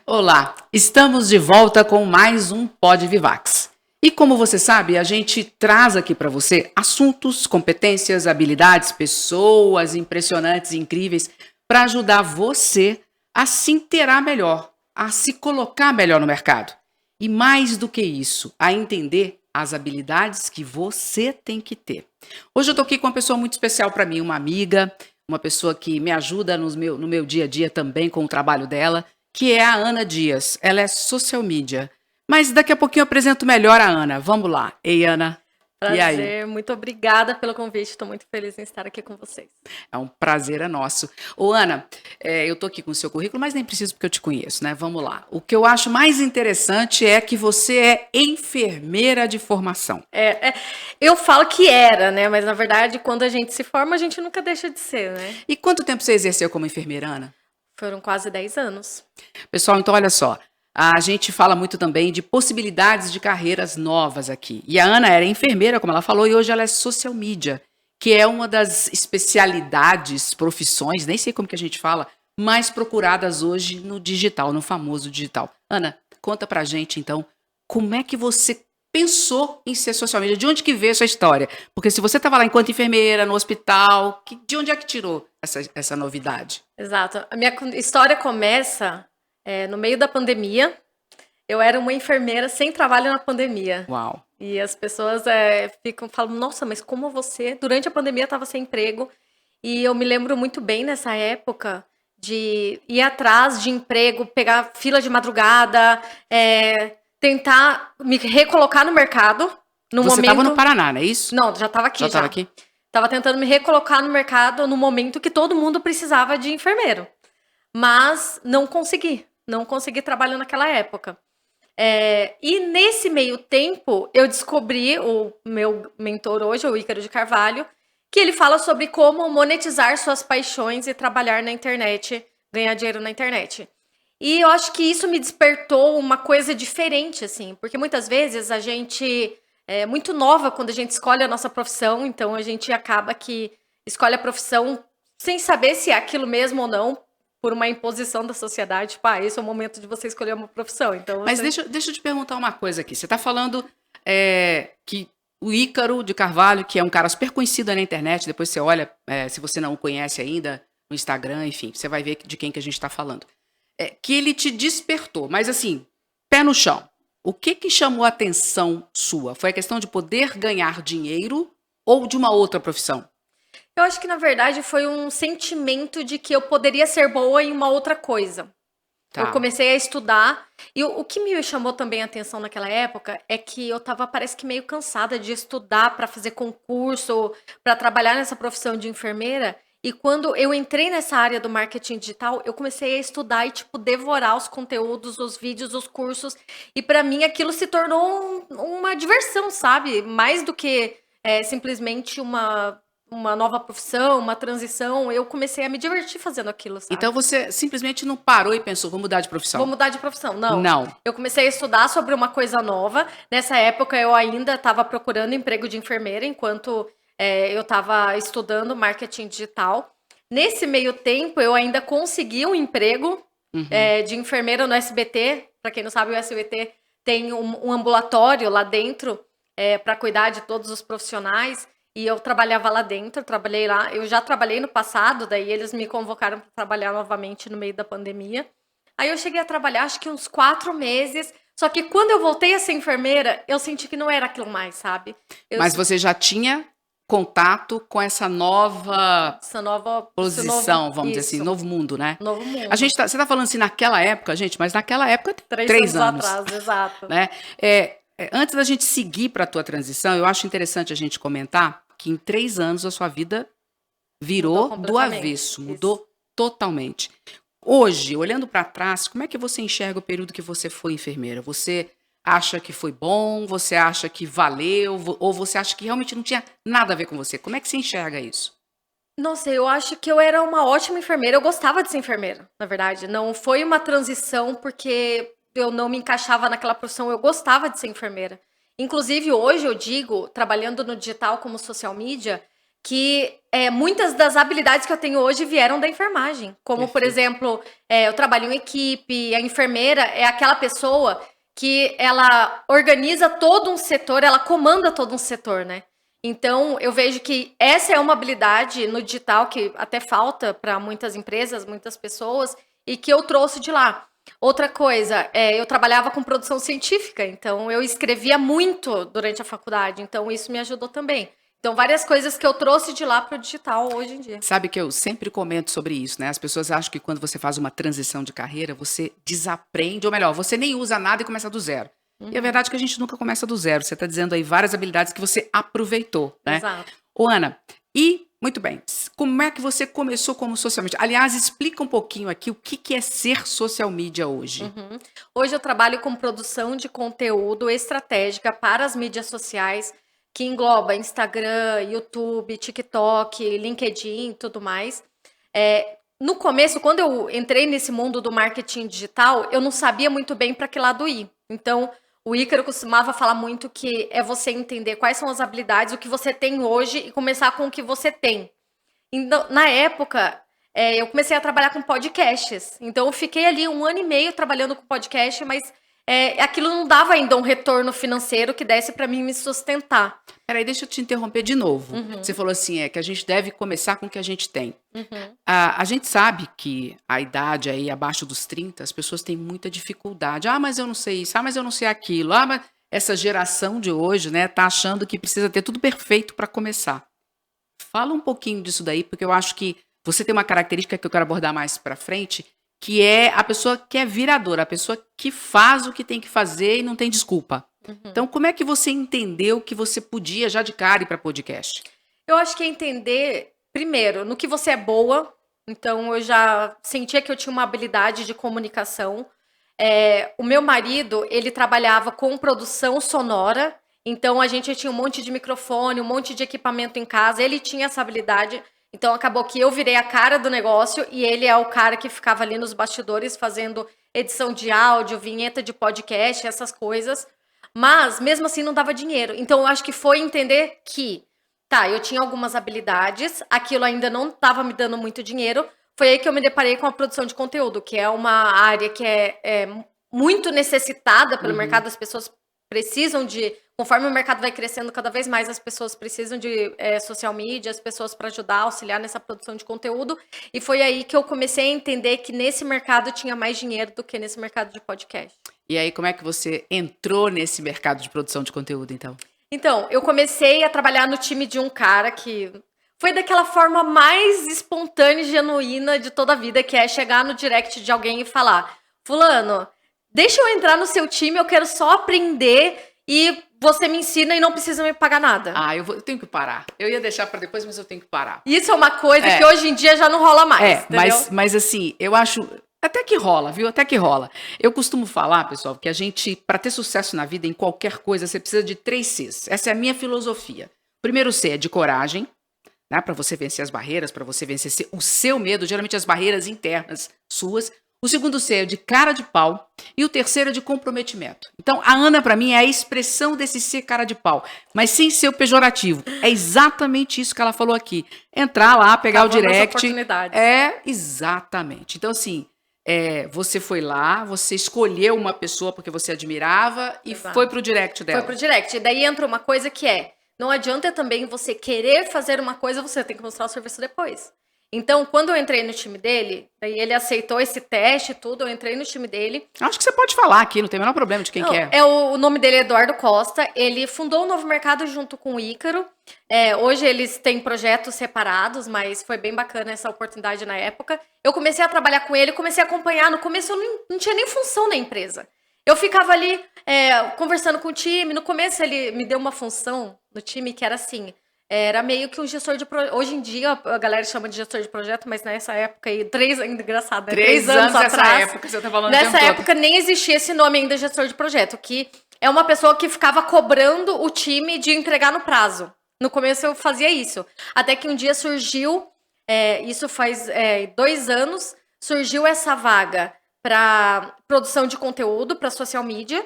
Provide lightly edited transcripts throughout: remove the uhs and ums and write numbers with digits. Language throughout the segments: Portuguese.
Olá, estamos de volta com mais um Pod Vivax. E como você sabe, a gente traz aqui para você assuntos, competências, habilidades, pessoas impressionantes e incríveis para ajudar você a se inteirar melhor, a se colocar melhor no mercado. E mais do que isso, a entender as habilidades que você tem que ter. Hoje eu estou aqui com uma pessoa muito especial para mim, uma amiga, uma pessoa que me ajuda no meu dia a dia também com o trabalho dela, que é a Ana Dias. Ela é social media. Mas daqui a pouquinho eu apresento melhor a Ana. Vamos lá. Ei, Ana. E aí? Prazer, muito obrigada pelo convite, estou muito feliz em estar aqui com vocês. É um prazer é nosso. Ô, Ana, eu tô aqui com o seu currículo, mas nem preciso porque eu te conheço, né? Vamos lá. O que eu acho mais interessante é que você é enfermeira de formação. Eu falo que era, né? Mas na verdade, quando a gente se forma, a gente nunca deixa de ser, né? E quanto tempo você exerceu como enfermeira, Ana? Foram quase 10 anos. Pessoal, então olha só. A gente fala muito também de possibilidades de carreiras novas aqui. E a Ana era enfermeira, como ela falou, e hoje ela é social media, que é uma das especialidades, profissões, nem sei como que a gente fala, mais procuradas hoje no digital, no famoso digital. Ana, conta pra gente então, como é que você pensou em ser social media? De onde que veio essa história? Porque se você estava lá enquanto enfermeira, no hospital, de onde é que tirou essa novidade? Exato. A minha história começa no meio da pandemia. Eu era uma enfermeira sem trabalho na pandemia. Uau! E as pessoas falam, nossa, mas como você, durante a pandemia, estava sem emprego? E eu me lembro muito bem nessa época de ir atrás de emprego, pegar fila de madrugada, tentar me recolocar no mercado. Você estava no Paraná, não é isso? Não, já estava aqui. Já estava aqui? Estava tentando me recolocar no mercado no momento que todo mundo precisava de enfermeiro. Mas não consegui. Não consegui trabalho naquela época. E nesse meio tempo, eu descobri o meu mentor hoje, o Ícaro de Carvalho, que ele fala sobre como monetizar suas paixões e trabalhar na internet, ganhar dinheiro na internet. E eu acho que isso me despertou uma coisa diferente, assim, porque muitas vezes a gente é muito nova quando a gente escolhe a nossa profissão, então a gente acaba que escolhe a profissão sem saber se é aquilo mesmo ou não, por uma imposição da sociedade, tipo, esse é o momento de você escolher uma profissão. Então, Mas deixa eu te perguntar uma coisa aqui. Você está falando que o Ícaro de Carvalho, que é um cara super conhecido na internet, depois você olha, se você não o conhece ainda, no Instagram, enfim, você vai ver de quem que a gente está falando. Que ele te despertou, mas assim, pé no chão. O que chamou a atenção sua? Foi a questão de poder ganhar dinheiro ou de uma outra profissão? Eu acho que, na verdade, foi um sentimento de que eu poderia ser boa em uma outra coisa. Tá. Eu comecei a estudar. E o que me chamou também a atenção naquela época é que eu tava, parece que meio cansada de estudar para fazer concurso, para trabalhar nessa profissão de enfermeira. E quando eu entrei nessa área do marketing digital, eu comecei a estudar e, tipo, devorar os conteúdos, os vídeos, os cursos. E para mim aquilo se tornou uma diversão, sabe? Mais do que simplesmente uma nova profissão, uma transição, eu comecei a me divertir fazendo aquilo, sabe? Então você simplesmente não parou e pensou, vou mudar de profissão? Vou mudar de profissão, não. Não. Eu comecei a estudar sobre uma coisa nova. Nessa época eu ainda estava procurando emprego de enfermeira, enquanto eu estava estudando marketing digital. Nesse meio tempo eu ainda consegui um emprego de enfermeira no SBT. Para quem não sabe, o SBT tem um ambulatório lá dentro para cuidar de todos os profissionais. E eu trabalhava lá dentro, trabalhei lá. Eu já trabalhei no passado, daí eles me convocaram para trabalhar novamente no meio da pandemia. Aí eu cheguei a trabalhar, acho que uns 4 meses. Só que quando eu voltei a ser enfermeira, eu senti que não era aquilo mais, sabe? Mas você já tinha contato com essa nova posição, vamos dizer assim, novo mundo, né? Novo mundo. Você tá falando assim naquela época, gente, mas naquela época tem 3 anos atrás, exato. Né? Antes da gente seguir para a tua transição, eu acho interessante a gente comentar que em 3 anos a sua vida virou do avesso, mudou totalmente. Hoje, olhando para trás, como é que você enxerga o período que você foi enfermeira? Você acha que foi bom? Você acha que valeu? Ou você acha que realmente não tinha nada a ver com você? Como é que você enxerga isso? Nossa, eu acho que eu era uma ótima enfermeira. Eu gostava de ser enfermeira, na verdade. Não foi uma transição porque eu não me encaixava naquela profissão. Eu gostava de ser enfermeira. Inclusive, hoje eu digo, trabalhando no digital como social media, que muitas das habilidades que eu tenho hoje vieram da enfermagem. Como, por exemplo, eu trabalho em equipe, a enfermeira é aquela pessoa que ela organiza todo um setor, ela comanda todo um setor, né? Então, eu vejo que essa é uma habilidade no digital que até falta para muitas empresas, muitas pessoas, e que eu trouxe de lá. Outra coisa, eu trabalhava com produção científica, então eu escrevia muito durante a faculdade, então isso me ajudou também. Então, várias coisas que eu trouxe de lá para o digital hoje em dia. Sabe que eu sempre comento sobre isso, né? As pessoas acham que quando você faz uma transição de carreira, você desaprende, ou melhor, você nem usa nada e começa do zero. E a verdade é que a gente nunca começa do zero. Você está dizendo aí várias habilidades que você aproveitou, né? Exato. Ô, Ana, e, muito bem, como é que você começou como social media? Aliás, explica um pouquinho aqui o que é ser social media hoje. Hoje eu trabalho com produção de conteúdo estratégica para as mídias sociais, que engloba Instagram, YouTube, TikTok, LinkedIn e tudo mais. No começo, quando eu entrei nesse mundo do marketing digital, eu não sabia muito bem para que lado ir. Então, o Ícaro costumava falar muito que é você entender quais são as habilidades, o que você tem hoje e começar com o que você tem. Então, na época, eu comecei a trabalhar com podcasts. Então, eu fiquei ali 1 ano e meio trabalhando com podcast, mas aquilo não dava ainda um retorno financeiro que desse para mim me sustentar. Peraí, deixa eu te interromper de novo. Você falou assim, que a gente deve começar com o que a gente tem. A gente sabe que a idade aí abaixo dos 30, as pessoas têm muita dificuldade. Ah, mas eu não sei isso. Ah, mas eu não sei aquilo. Ah, mas essa geração de hoje, né, tá achando que precisa ter tudo perfeito para começar. Fala um pouquinho disso daí, porque eu acho que você tem uma característica que eu quero abordar mais para frente, que é a pessoa que é viradora, a pessoa que faz o que tem que fazer e não tem desculpa. Então, como é que você entendeu que você podia já de cara ir para podcast? Eu acho que é entender, primeiro, no que você é boa. Então, eu já sentia que eu tinha uma habilidade de comunicação. O meu marido, ele trabalhava com produção sonora. Então, a gente tinha um monte de microfone, um monte de equipamento em casa. Ele tinha essa habilidade. Então, acabou que eu virei a cara do negócio e ele é o cara que ficava ali nos bastidores fazendo edição de áudio, vinheta de podcast, essas coisas. Mas, mesmo assim, não dava dinheiro. Então, eu acho que foi entender que, eu tinha algumas habilidades, aquilo ainda não estava me dando muito dinheiro. Foi aí que eu me deparei com a produção de conteúdo, que é uma área que é muito necessitada pelo mercado. As pessoas precisam conforme o mercado vai crescendo cada vez mais, as pessoas precisam de social media, as pessoas para ajudar, auxiliar nessa produção de conteúdo. E foi aí que eu comecei a entender que nesse mercado tinha mais dinheiro do que nesse mercado de podcast. E aí, como é que você entrou nesse mercado de produção de conteúdo, então? Então, eu comecei a trabalhar no time de um cara que foi daquela forma mais espontânea e genuína de toda a vida, que é chegar no direct de alguém e falar: fulano, deixa eu entrar no seu time, eu quero só aprender e você me ensina e não precisa me pagar nada. Eu tenho que parar. Eu ia deixar para depois, mas eu tenho que parar. Isso é uma coisa que hoje em dia já não rola mais, entendeu? Mas assim, eu acho... Até que rola, viu? Até que rola. Eu costumo falar, pessoal, que a gente, para ter sucesso na vida, em qualquer coisa, você precisa de 3 Cs. Essa é a minha filosofia. O primeiro C é de coragem, né? Para você vencer as barreiras, para você vencer o seu medo, geralmente as barreiras internas suas. O segundo C é de cara de pau. E o terceiro é de comprometimento. Então, a Ana, para mim, é a expressão desse ser cara de pau, mas sem ser o pejorativo. É exatamente isso que ela falou aqui. Entrar lá, pegar o direct. Exatamente. Então, assim... você foi lá, você escolheu uma pessoa porque você admirava e foi pro direct dela. Foi pro direct. E daí entra uma coisa que não adianta também você querer fazer uma coisa, você tem que mostrar o serviço depois. Então, quando eu entrei no time dele, daí ele aceitou esse teste e tudo, eu entrei no time dele. Acho que você pode falar aqui, não tem o menor problema de quem que é. O nome dele é Eduardo Costa, ele fundou o Novo Mercado junto com o Ícaro. Hoje eles têm projetos separados, mas foi bem bacana essa oportunidade na época. Eu comecei a trabalhar com ele, comecei a acompanhar. No começo eu não tinha nem função na empresa. Eu ficava ali conversando com o time. No começo ele me deu uma função no time que era assim... Era meio que um gestor de projeto. Hoje em dia a galera chama de gestor de projeto, mas nessa época aí, engraçado, né? 3 anos atrás. Nessa época, você tá falando nessa época nem existia esse nome ainda, gestor de projeto, que é uma pessoa que ficava cobrando o time de entregar no prazo. No começo eu fazia isso. Até que um dia surgiu, isso faz 2 anos, surgiu essa vaga para produção de conteúdo, para social media.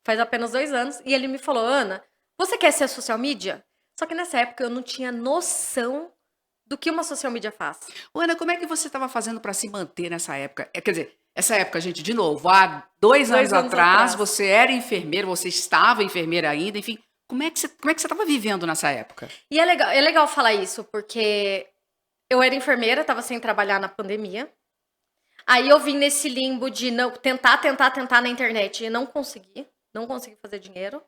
faz apenas 2 anos, e ele me falou, Ana, você quer ser social media? Só que nessa época eu não tinha noção do que uma social media faz. Ô, Ana, como é que você estava fazendo para se manter nessa época? Quer dizer, essa época, gente, de novo, há 2 anos 2 anos atrás, atrás. você era enfermeira, você estava enfermeira ainda, enfim. Como é que você estava vivendo nessa época? E é legal falar isso, porque eu era enfermeira, estava sem trabalhar na pandemia. Aí eu vim nesse limbo de não tentar na internet e não consegui fazer dinheiro. O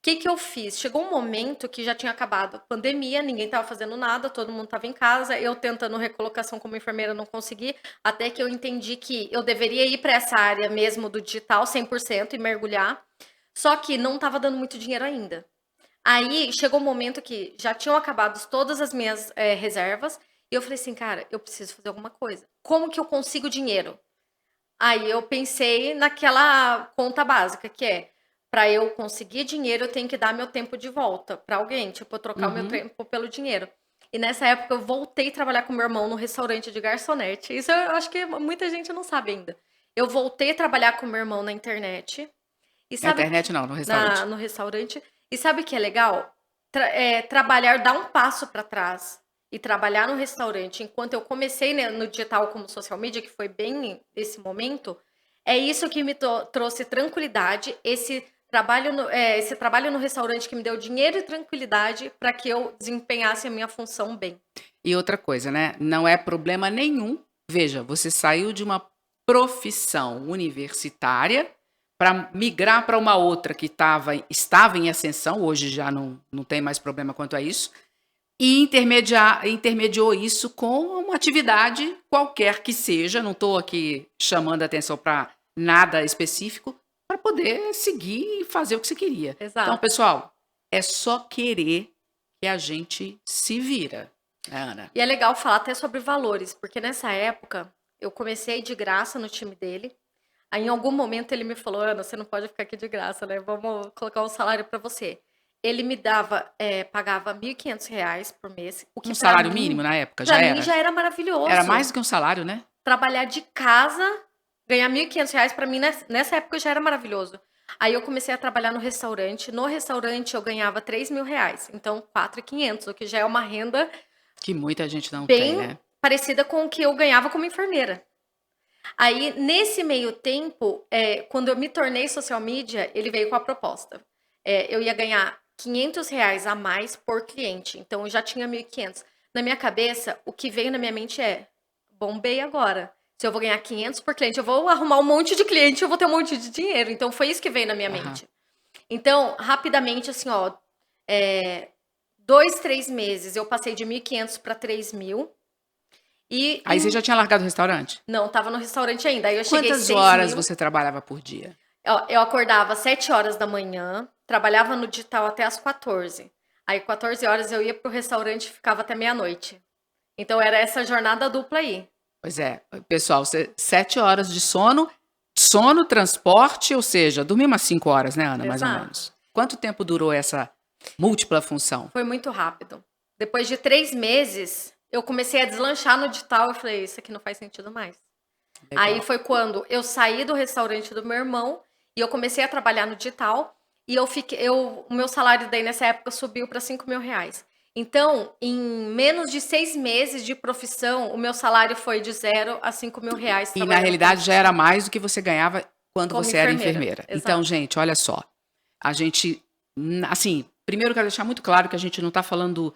que que eu fiz? Chegou um momento que já tinha acabado a pandemia, ninguém estava fazendo nada, todo mundo estava em casa, eu tentando recolocação como enfermeira não consegui, até que eu entendi que eu deveria ir para essa área mesmo do digital 100% e mergulhar. Só que não estava dando muito dinheiro ainda. Aí chegou um momento que já tinham acabado todas as minhas reservas, e eu falei assim, cara, eu preciso fazer alguma coisa. Como que eu consigo dinheiro? Aí eu pensei naquela conta básica, que é, para eu conseguir dinheiro, eu tenho que dar meu tempo de volta para alguém, tipo, eu trocar o meu Uhum. tempo pelo dinheiro. E nessa época eu voltei a trabalhar com meu irmão no restaurante de garçonete. Isso eu acho que muita gente não sabe ainda. Eu voltei a trabalhar com meu irmão na internet. E Na sabe internet não, no restaurante. no restaurante. E sabe o que é legal? Trabalhar, dar um passo para trás e trabalhar no restaurante, enquanto eu comecei, né, no digital como social media, que foi bem esse momento, é isso que me trouxe tranquilidade, esse trabalho no restaurante que me deu dinheiro e tranquilidade para que eu desempenhasse a minha função bem. E outra coisa, né? Não é problema nenhum. Veja, você saiu de uma profissão universitária para migrar para uma outra que estava em ascensão, hoje já não tem mais problema quanto a isso, e intermediou isso com uma atividade qualquer que seja, não estou aqui chamando a atenção para nada específico, para poder seguir e fazer o que você queria. Então, Exato. pessoal, é só querer que a gente se vira, né, Ana? E é legal falar até sobre valores, porque nessa época eu comecei de graça no time dele. Aí em algum momento ele me falou, Ana, você não pode ficar aqui de graça, né? Vamos colocar um salário para você. Ele me pagava R$ 1.500 por mês, o que Um salário mínimo na época já já era? era Era maravilhoso. mais do que um salário, né? Trabalhar de casa, ganhar R$ 1.500 para mim nessa época já era maravilhoso. Aí eu comecei a trabalhar no restaurante. No restaurante eu ganhava R$ 3.000, então 4.500, o que já é uma renda Que muita gente não tem, bem né? parecida com o que eu ganhava como enfermeira. Aí, nesse meio tempo, quando eu me tornei social media, ele veio com a proposta. Eu ia ganhar R$ 500 a mais por cliente. Então, eu já tinha 1.500. Na minha cabeça, o que veio na minha mente é, bombei agora. Se eu vou ganhar 500 por cliente, eu vou arrumar um monte de cliente, eu vou ter um monte de dinheiro. Então, foi isso que veio na minha Aham. mente. Então, rapidamente, assim, ó, 2, 3 meses, eu passei de 1.500 para 3.000. E Aí você já tinha largado o restaurante? não, tava no restaurante ainda. Aí eu cheguei Quantas 6 horas mil. você trabalhava por dia? Eu acordava às 7 horas da manhã, trabalhava no digital até às 14. Aí, 14 horas, eu ia pro restaurante e ficava até meia-noite. Então, era essa jornada dupla aí. Pois é, pessoal, 7 horas de sono, transporte, ou seja, dormir umas 5 horas, né, Ana, mais ou Exato. menos. Quanto tempo durou essa múltipla função? Foi muito rápido. Depois de 3 meses, eu comecei a deslanchar no digital. Eu falei, isso aqui não faz sentido mais. Aí Legal. foi quando eu saí do restaurante do meu irmão e eu comecei a trabalhar no digital. E o meu salário daí nessa época subiu para R$ 5.000. Então, em menos de 6 meses de profissão, o meu salário foi de 0 a R$ 5.000 E na trabalhando realidade já era mais do que você ganhava quando como você era enfermeira. enfermeira. Exato. Então, gente, olha só. A gente, assim, primeiro eu quero deixar muito claro que a gente não está falando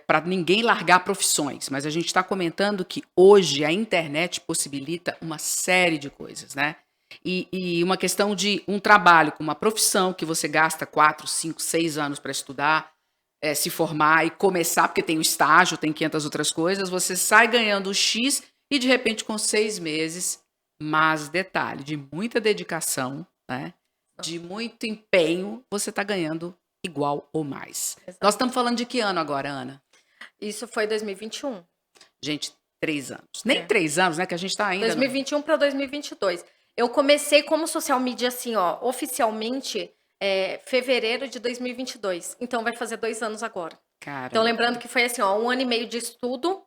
para ninguém largar profissões, mas a gente está comentando que hoje a internet possibilita uma série de coisas, né? E uma questão de um trabalho com uma profissão que você gasta 4, 5, 6 anos para estudar, se formar e começar, porque tem o estágio, tem 500 outras coisas, você sai ganhando X e de repente com 6 meses, mas detalhe, de muita dedicação, né? De muito empenho, você está ganhando igual ou mais. Exato. Nós estamos falando de que ano agora, Ana? Isso foi 2021. Gente, 3 anos. Nem 3 anos, né? Que a gente está ainda. 2021 para 2022. Eu comecei como social media, assim, ó, oficialmente, fevereiro de 2022. Então, vai fazer 2 anos agora. Cara. Então, lembrando que foi assim, ó, 1 ano e meio de estudo.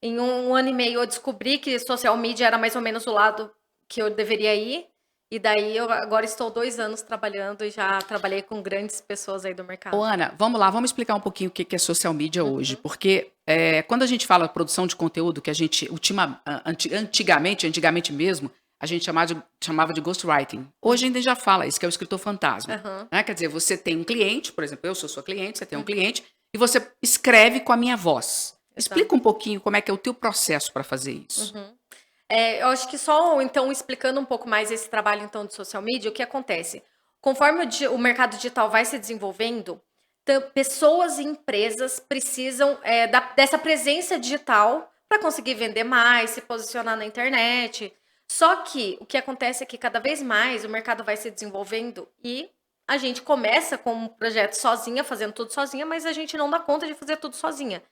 Em 1 ano e meio eu descobri que social media era mais ou menos o lado que eu deveria ir. E daí eu agora estou 2 anos trabalhando e já trabalhei com grandes pessoas aí do Ô, mercado. Ana, vamos lá, vamos explicar um pouquinho o que que é social media hoje, Uhum, porque quando a gente fala produção de conteúdo, que a gente, antigamente mesmo, a gente chamava de ghostwriting. uhum, Hoje ainda já fala isso, que é o escritor fantasma. aham, Né? Quer dizer, você tem um cliente, por exemplo, eu sou sua cliente, você tem um uhum, cliente, e você escreve com a minha voz. exato. Explica um pouquinho como é que é o teu processo para fazer isso. Uhum. Eu acho que só, então, explicando um pouco mais esse trabalho, então, de social media, o que acontece? Conforme o mercado digital vai se desenvolvendo, pessoas e empresas precisam dessa presença digital para conseguir vender mais, se posicionar na internet. Só que o que acontece é que cada vez mais o mercado vai se desenvolvendo e a gente começa com um projeto sozinha, fazendo tudo sozinha, mas a gente não dá conta de fazer tudo sozinha.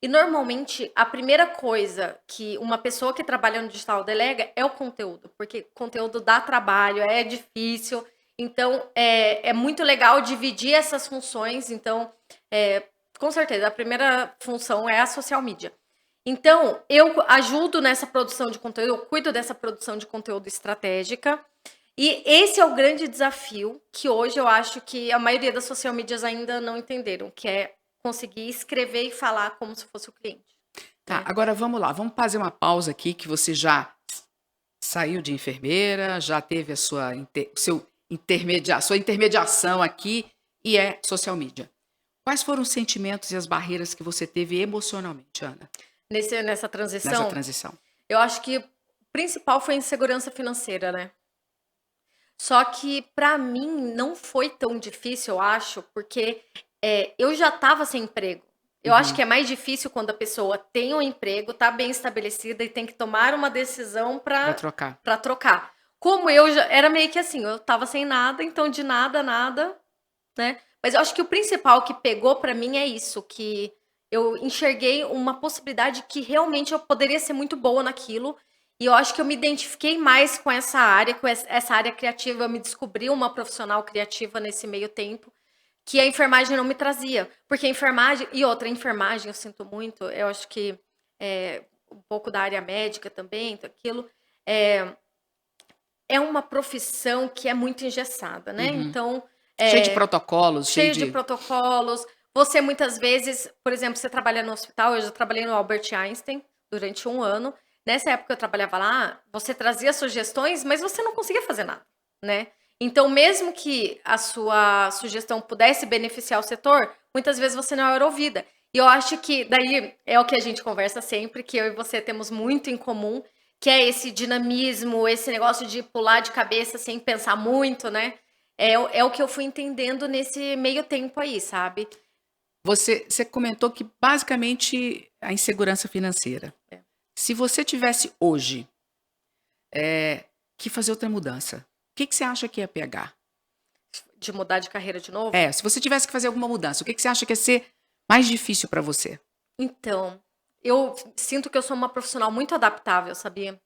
E normalmente a primeira coisa que uma pessoa que trabalha no digital delega é o conteúdo, porque conteúdo dá trabalho, é difícil. Então é muito legal dividir essas funções. Então, com certeza, a primeira função é a social media. Então, eu ajudo nessa produção de conteúdo, eu cuido dessa produção de conteúdo estratégica. E esse é o grande desafio que hoje eu acho que a maioria das social medias ainda não entenderam, que é conseguir escrever e falar como se fosse o cliente, Tá, né. agora vamos lá, vamos fazer uma pausa aqui, que você já saiu de enfermeira, já teve a sua, sua intermediação aqui e é social media. Quais foram os sentimentos e as barreiras que você teve emocionalmente, Ana, Nessa nessa transição, transição? eu acho que o principal foi a insegurança financeira, né. Só que para mim não foi tão difícil, eu acho, porque, eu já estava sem emprego. Eu acho Uhum. que é mais difícil quando a pessoa tem um emprego, está bem estabelecida e tem que tomar uma decisão Para para trocar. trocar. Como eu já era meio que assim, eu estava sem nada, então de nada, nada, né. Mas eu acho que o principal que pegou para mim é isso, que eu enxerguei uma possibilidade que realmente eu poderia ser muito boa naquilo, e eu acho que eu me identifiquei mais com essa área, com essa área criativa, eu me descobri uma profissional criativa nesse meio tempo, que a enfermagem não me trazia. Porque a enfermagem e outra, a enfermagem eu sinto muito, eu acho que, um pouco da área médica também, tudo aquilo, eh, é uma profissão que é muito engessada, né, Uhum. então, Cheio de eh protocolos, cheio cheio de de. protocolos. Você muitas vezes, por exemplo, você trabalha no hospital, eu já trabalhei no Albert Einstein durante 1 ano. Nessa época eu trabalhava lá, você trazia sugestões, mas você não conseguia fazer nada, né. Então mesmo que a sua sugestão pudesse beneficiar o setor, muitas vezes você não era ouvida. E eu acho que daí é o que a gente conversa sempre, que eu e você temos muito em comum, que é esse dinamismo, esse negócio de pular de cabeça sem pensar muito, né. É o que eu fui entendendo nesse meio tempo aí, sabe. Você comentou que basicamente a insegurança financeira. É. Se você tivesse hoje que fazer outra mudança, o que que você acha que ia pegar? De mudar de carreira de novo? Se você tivesse que fazer alguma mudança, o que que você acha que ia ser mais difícil para você? Então, eu sinto que eu sou uma profissional muito adaptável, sabia.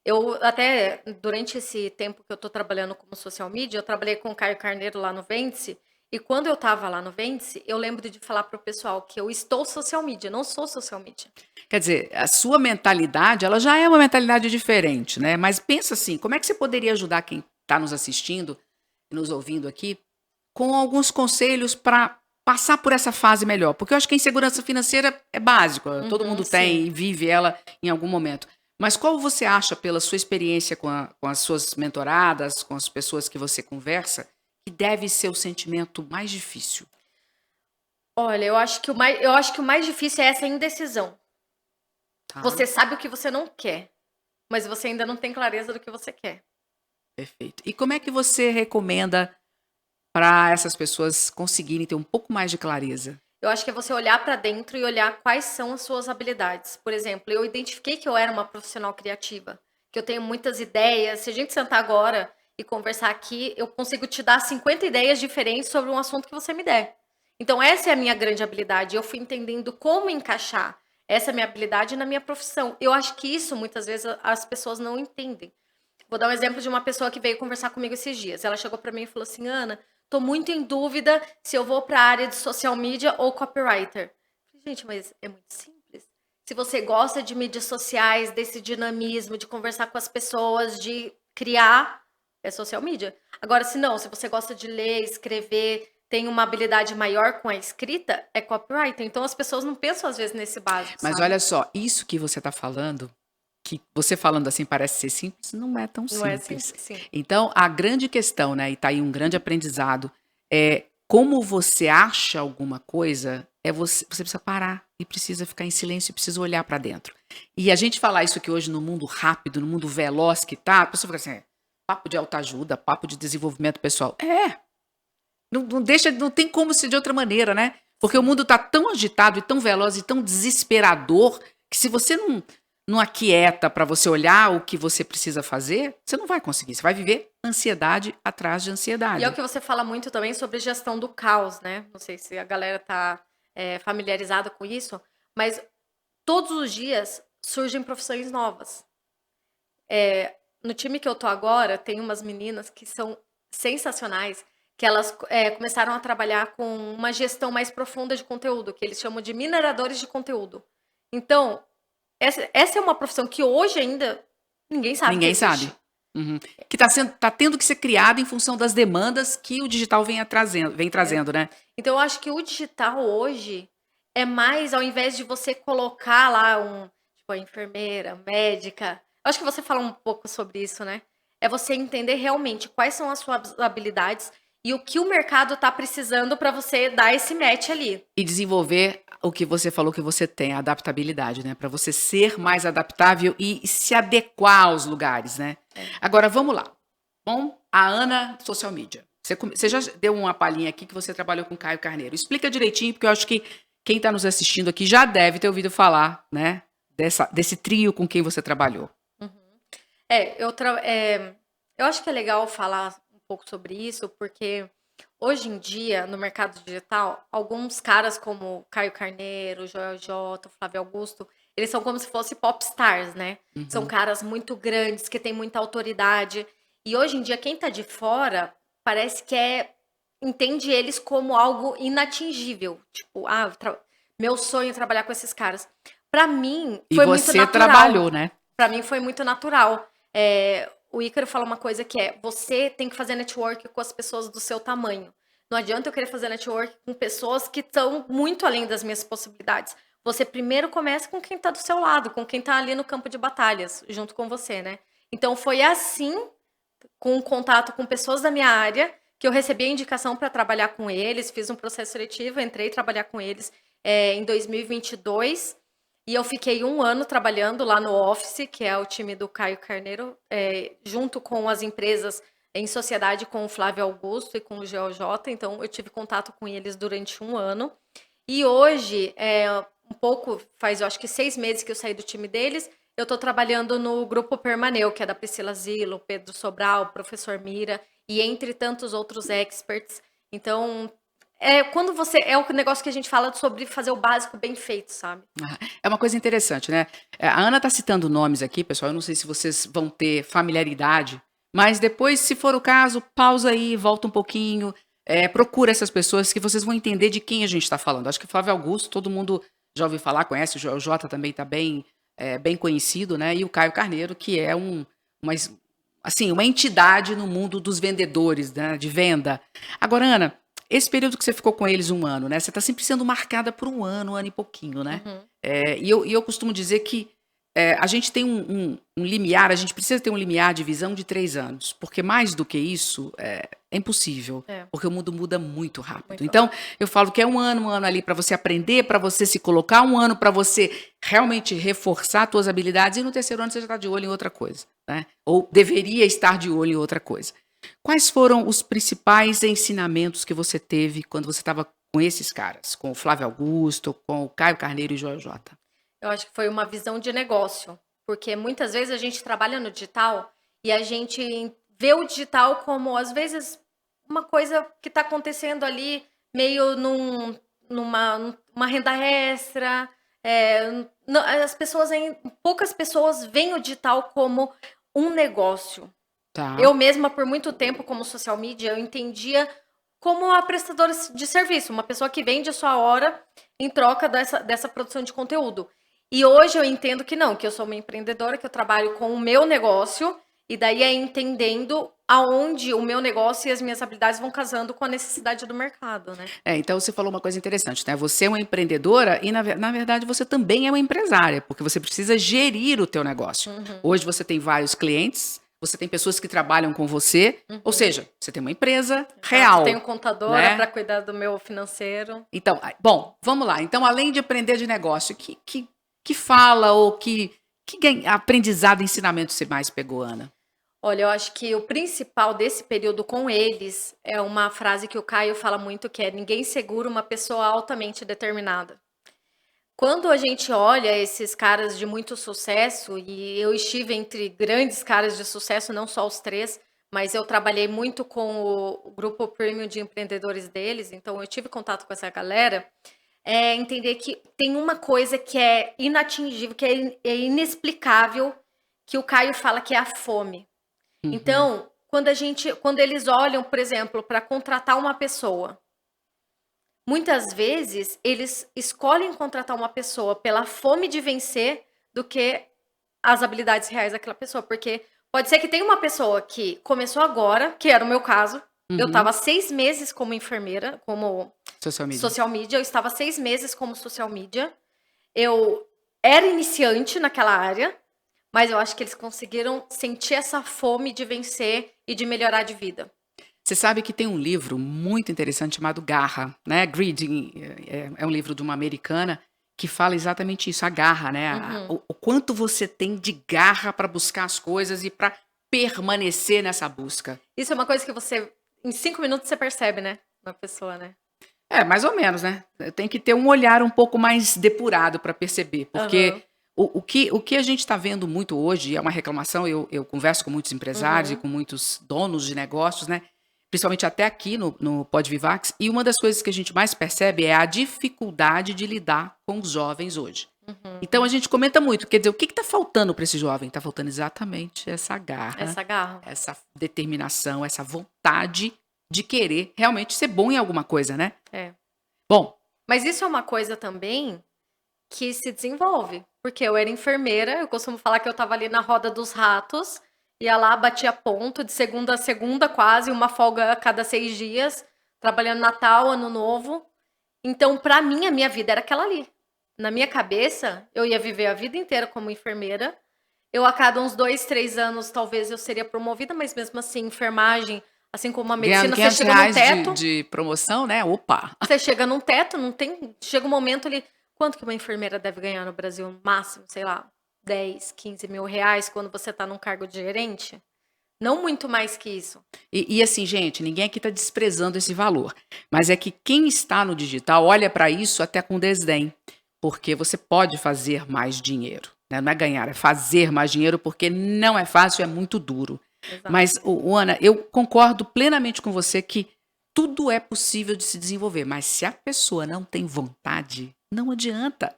Eu até durante esse tempo que eu tô trabalhando como social media, eu trabalhei com o Caio Carneiro lá no Vence, e quando eu estava lá no Vence, eu lembro de falar para o pessoal que eu estou social media, não sou social media. Quer dizer, a sua mentalidade, ela já é uma mentalidade diferente, né, mas pensa assim, como é que você poderia ajudar quem está nos assistindo e nos ouvindo aqui, com alguns conselhos para passar por essa fase melhor? Porque eu acho que a insegurança financeira é básico, todo Uhum, mundo tem sim. e vive ela em algum momento. Mas qual você acha, pela sua experiência com as suas mentoradas, com as pessoas que você conversa, que deve ser o sentimento mais difícil? Olha, eu acho que o mais difícil é essa indecisão. Tá, Você sabe o que você não quer, mas você ainda não tem clareza do que você quer. perfeito. E como é que você recomenda para essas pessoas conseguirem ter um pouco mais de clareza? Eu acho que é você olhar para dentro e olhar quais são as suas habilidades. Por exemplo, eu identifiquei que eu era uma profissional criativa, que eu tenho muitas ideias. Se a gente sentar agora e conversar aqui, eu consigo te dar 50 ideias diferentes sobre um assunto que você me der. Então, essa é a minha grande habilidade. Eu fui entendendo como encaixar essa minha habilidade na minha profissão. Eu acho que isso muitas vezes as pessoas não entendem. Vou dar um exemplo de uma pessoa que veio conversar comigo esses dias. Ela chegou para mim e falou assim: Ana, tô muito em dúvida se eu vou para a área de social media ou copywriter. Eu falei, gente, mas é muito simples. Se você gosta de mídias sociais, desse dinamismo, de conversar com as pessoas, de criar, é social media. Agora, se não, se você gosta de ler, escrever, tem uma habilidade maior com a escrita, é copywriter. Então as pessoas não pensam às vezes nesse básico, Mas sabe? olha só, isso que você está falando, que você falando assim parece ser simples, não é tão Não é simples. simples, sim. Então, a grande questão, né, e tá aí um grande aprendizado, é como você acha alguma coisa, você precisa parar e precisa ficar em silêncio e precisa olhar para dentro. E a gente falar isso aqui hoje no mundo rápido, no mundo veloz que tá, a pessoa fica assim, papo de autoajuda, papo de desenvolvimento pessoal. Não deixa, não tem como ser de outra maneira, né? Porque o mundo tá tão agitado e tão veloz e tão desesperador que se você não aquieta para você olhar o que você precisa fazer, você não vai conseguir. Você vai viver ansiedade atrás de E é o ansiedade. que você fala muito também sobre gestão do caos, né? Não sei se a galera tá familiarizada com isso, mas todos os dias surgem profissões novas. No time que eu tô agora, tem umas meninas que são sensacionais, que elas começaram a trabalhar com uma gestão mais profunda de conteúdo, que eles chamam de mineradores de conteúdo. Então, essa é uma profissão que hoje ainda ninguém sabe que Ninguém existe. sabe. Uhum. Que tá tendo que ser criado em função das demandas que o digital vem trazendo, né? Então, eu acho que o digital hoje é mais, ao invés de você colocar lá tipo, a enfermeira, médica. Eu acho que você fala um pouco sobre isso, né? É você entender realmente quais são as suas habilidades e o que o mercado está precisando para você dar esse match ali. E desenvolver o que você falou que você tem, a adaptabilidade, né? Para você ser mais adaptável e se adequar aos lugares, né? Agora, vamos lá. Bom, a Ana, social media. Você já deu uma palhinha aqui que você trabalhou com Caio Carneiro. Explica direitinho, porque eu acho que quem está nos assistindo aqui já deve ter ouvido falar, né? Desse trio com quem você trabalhou. Eu acho que é legal falar um pouco sobre isso, porque hoje em dia, no mercado digital, alguns caras como Caio Carneiro, Joel J, Flávio Augusto, eles são como se fossem popstars, né? São caras muito grandes, que têm muita autoridade. E hoje em dia, quem tá de fora parece que entende eles como algo inatingível. Tipo, meu sonho é trabalhar com esses caras. Pra mim, E foi muito você natural. trabalhou, né? Pra mim foi muito natural. O Ícaro fala uma coisa que você tem que fazer network com as pessoas do seu tamanho. Não adianta eu querer fazer network com pessoas que estão muito além das minhas possibilidades. Você primeiro começa com quem está do seu lado, com quem está ali no campo de batalhas, junto com você, né? Então foi assim, com o contato com pessoas da minha área, que eu recebi a indicação para trabalhar com eles, fiz um processo seletivo, entrei trabalhar com eles em 2022. E eu fiquei 1 ano trabalhando lá no Office, que é o time do Caio Carneiro, junto com as empresas em sociedade com o Flávio Augusto e com o GeoJ. Então, eu tive contato com eles durante 1 ano. E hoje, faz eu acho que 6 meses que eu saí do time deles, eu estou trabalhando no Grupo Permaneu, que é da Priscila Zilo, Pedro Sobral, professor Mira, e entre tantos outros experts. Então, quando é o negócio que a gente fala sobre fazer o básico bem feito, sabe? É uma coisa interessante, né? A Ana está citando nomes aqui, pessoal. Eu não sei se vocês vão ter familiaridade, mas depois, se for o caso, pausa aí, volta um pouquinho, procura essas pessoas que vocês vão entender de quem a gente está falando. Acho que Flávio Augusto, todo mundo já ouviu falar, conhece, o Jota também está bem conhecido, né? E o Caio Carneiro, que é uma entidade no mundo dos vendedores, né? De venda. Agora, Ana, esse período que você ficou com eles 1 ano, né? Você está sempre sendo marcada por 1 ano e pouquinho, né? E eu costumo dizer que a gente tem um limiar, a gente precisa ter um limiar de visão de 3 anos, porque mais do que isso é impossível, porque o mundo muda muito rápido. Muito Então, eu falo que é 1 ano ali para você aprender, para você se colocar, 1 ano para você realmente reforçar suas habilidades, e no 3º ano você já está de olho em outra coisa, né? Ou deveria estar de olho em outra coisa. Quais foram os principais ensinamentos que você teve quando você estava com esses caras? Com o Flávio Augusto, com o Caio Carneiro e o Joel J? Eu acho que foi uma visão de negócio, porque muitas vezes a gente trabalha no digital e a gente vê o digital como, às vezes, uma coisa que está acontecendo ali meio numa renda extra. Poucas pessoas veem o digital como um negócio. Tá. Eu mesma, por muito tempo, como social media, eu entendia como a prestadora de serviço, uma pessoa que vende a sua hora em troca dessa produção de conteúdo. E hoje eu entendo que não, que eu sou uma empreendedora, que eu trabalho com o meu negócio, e daí é entendendo aonde o meu negócio e as minhas habilidades vão casando com a necessidade do mercado, né? Então você falou uma coisa interessante, né? Você é uma empreendedora e, na verdade, você também é uma empresária, porque você precisa gerir o teu negócio. Hoje você tem vários clientes, você tem pessoas que trabalham com você, ou seja, você tem uma empresa real. Eu tenho contadora, né? para cuidar do meu financeiro. Então, bom, vamos lá. Então, além de aprender de negócio, que fala ou que aprendizado, ensinamento você mais pegou, Ana? Olha, eu acho que o principal desse período com eles é uma frase que o Caio fala muito, que é: ninguém segura uma pessoa altamente determinada. Quando a gente olha esses caras de muito sucesso, e eu estive entre grandes caras de sucesso, não só os três, mas eu trabalhei muito com o grupo premium de empreendedores deles, então eu tive contato com essa galera, entender que tem uma coisa que é inatingível, que é inexplicável, que o Caio fala, que é a fome. Então, quando eles olham, por exemplo, para contratar uma pessoa, muitas vezes eles escolhem contratar uma pessoa pela fome de vencer do que as habilidades reais daquela pessoa. Porque pode ser que tenha uma pessoa que começou agora, que era o meu caso. Eu estava 6 meses como enfermeira, como social media. Eu estava 6 meses como social media. Eu era iniciante naquela área. Mas eu acho que eles conseguiram sentir essa fome de vencer e de melhorar de vida. Você sabe que tem um livro muito interessante chamado Garra, né? Greed é um livro de uma americana que fala exatamente isso, a garra, né? O quanto você tem de garra para buscar as coisas e para permanecer nessa busca. Isso é uma coisa que você, em 5 minutos, você percebe, né? Na pessoa, né? Mais ou menos, né? Tem que ter um olhar um pouco mais depurado para perceber, porque o que a gente está vendo muito hoje, é uma reclamação, eu converso com muitos empresários e com muitos donos de negócios, né? Principalmente até aqui no Pod Vivax, e uma das coisas que a gente mais percebe é a dificuldade de lidar com os jovens hoje. Então a gente comenta muito, quer dizer, o que está faltando para esse jovem? Está faltando exatamente essa garra, essa determinação, essa vontade de querer realmente ser bom em alguma coisa, né? Bom. Mas isso é uma coisa também que se desenvolve, porque eu era enfermeira, eu costumo falar que eu estava ali na roda dos ratos, ia lá, batia ponto de segunda a segunda quase, uma folga a cada 6 dias, trabalhando Natal, Ano Novo. Então, para mim, a minha vida era aquela ali. Na minha cabeça, eu ia viver a vida inteira como enfermeira. Eu, a cada uns 2, 3 anos, talvez eu seria promovida, mas mesmo assim, enfermagem, assim como a medicina, você chega num teto. De promoção, né? Opa! Você chega num teto, não tem. Chega um momento ali. Quanto que uma enfermeira deve ganhar no Brasil? Máximo, sei lá, 10, 15 mil reais quando você está num cargo de gerente? Não muito mais que isso. E assim, gente, ninguém aqui está desprezando esse valor. Mas é que quem está no digital olha para isso até com desdém. Porque você pode fazer mais dinheiro. Né? Não é ganhar, é fazer mais dinheiro, porque não é fácil, é muito duro. Exato. Mas, Ana, eu concordo plenamente com você que tudo é possível de se desenvolver. Mas se a pessoa não tem vontade, não adianta.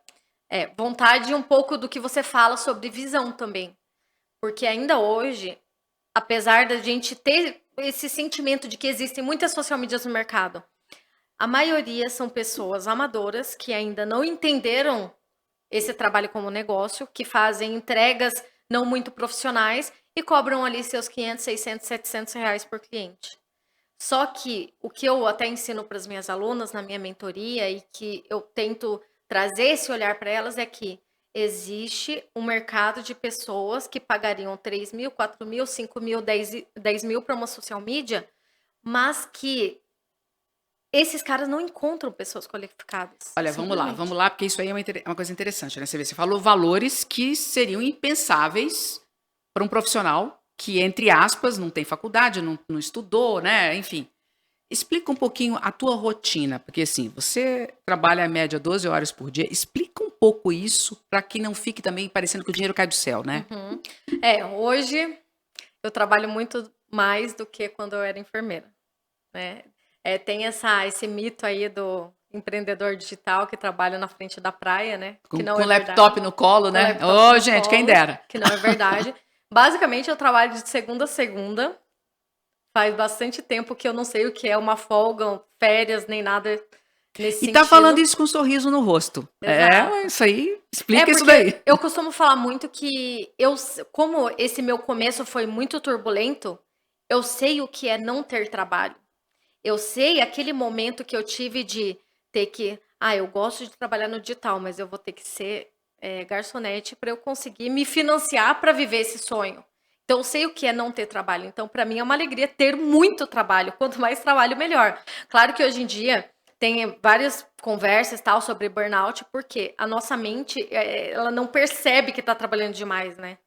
Vontade e um pouco do que você fala sobre visão também. Porque ainda hoje, apesar da gente ter esse sentimento de que existem muitas social medias no mercado, a maioria são pessoas amadoras que ainda não entenderam esse trabalho como negócio, que fazem entregas não muito profissionais e cobram ali seus 500, 600, 700 reais por cliente. Só que o que eu até ensino para as minhas alunas na minha mentoria e que eu tento trazer esse olhar para elas é que existe um mercado de pessoas que pagariam 3 mil, 4 mil, 5 mil, 10 mil para uma social media, mas que esses caras não encontram pessoas qualificadas. Olha, vamos lá, porque isso aí é uma coisa interessante, né? Você falou valores que seriam impensáveis para um profissional que, entre aspas, não tem faculdade, não estudou, né? Enfim. Explica um pouquinho a tua rotina, porque assim, você trabalha a média 12 horas por dia. Explica um pouco isso para que não fique também parecendo que o dinheiro cai do céu, né? Hoje eu trabalho muito mais do que quando eu era enfermeira, né? Tem esse mito aí do empreendedor digital que trabalha na frente da praia, né? Que não com laptop no colo, né? Ô, gente, quem dera. Que não é verdade. Basicamente, eu trabalho de segunda a segunda. Faz bastante tempo que eu não sei o que é uma folga, férias, nem nada nesse sentido. E tá falando isso com um sorriso no rosto. Exato. Isso aí, explica isso daí. Eu costumo falar muito que como esse meu começo foi muito turbulento, Eu sei o que é não ter trabalho. Eu sei aquele momento que eu tive de ter que... eu gosto de trabalhar no digital, mas eu vou ter que ser garçonete para eu conseguir me financiar para viver esse sonho. Então, eu sei o que é não ter trabalho. Então, para mim, é uma alegria ter muito trabalho. Quanto mais trabalho, melhor. Claro que hoje em dia tem várias conversas tal sobre burnout, porque a nossa mente ela não percebe que está trabalhando demais, né?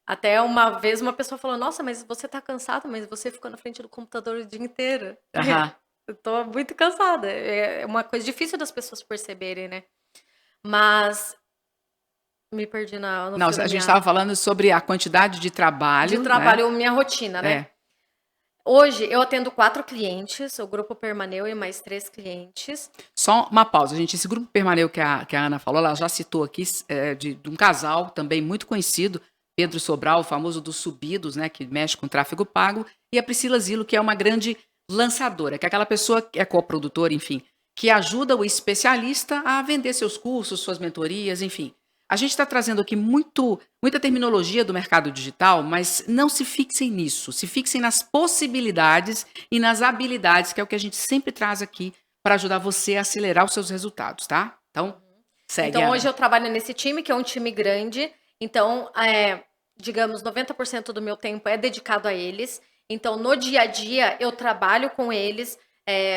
Até uma vez uma pessoa falou, nossa, mas você tá cansada, mas você ficou na frente do computador o dia inteiro. Aham. Eu tô muito cansada. É uma coisa difícil das pessoas perceberem, né? Mas me perdi no Não, fio da a gente meada. estava falando sobre a quantidade de trabalho. De trabalho, minha rotina, né? É. Hoje eu atendo 4 clientes, o grupo Permaneu e mais 3 clientes. Só uma pausa, gente. Esse grupo Permaneu que a Ana falou, ela já citou aqui de um casal também muito conhecido, Pedro Sobral, o famoso dos Subidos, né, que mexe com tráfego pago, e a Priscila Zilo, que é uma grande lançadora, que é aquela pessoa que é coprodutora, enfim, que ajuda o especialista a vender seus cursos, suas mentorias, enfim. A gente está trazendo aqui muita terminologia do mercado digital, mas não se fixem nisso, se fixem nas possibilidades e nas habilidades, que é o que a gente sempre traz aqui para ajudar você a acelerar os seus resultados, tá? Então, segue. Então, Ana. hoje eu trabalho nesse time, que é um time grande. Então, digamos, 90% do meu tempo é dedicado a eles. Então, no dia a dia, eu trabalho com eles,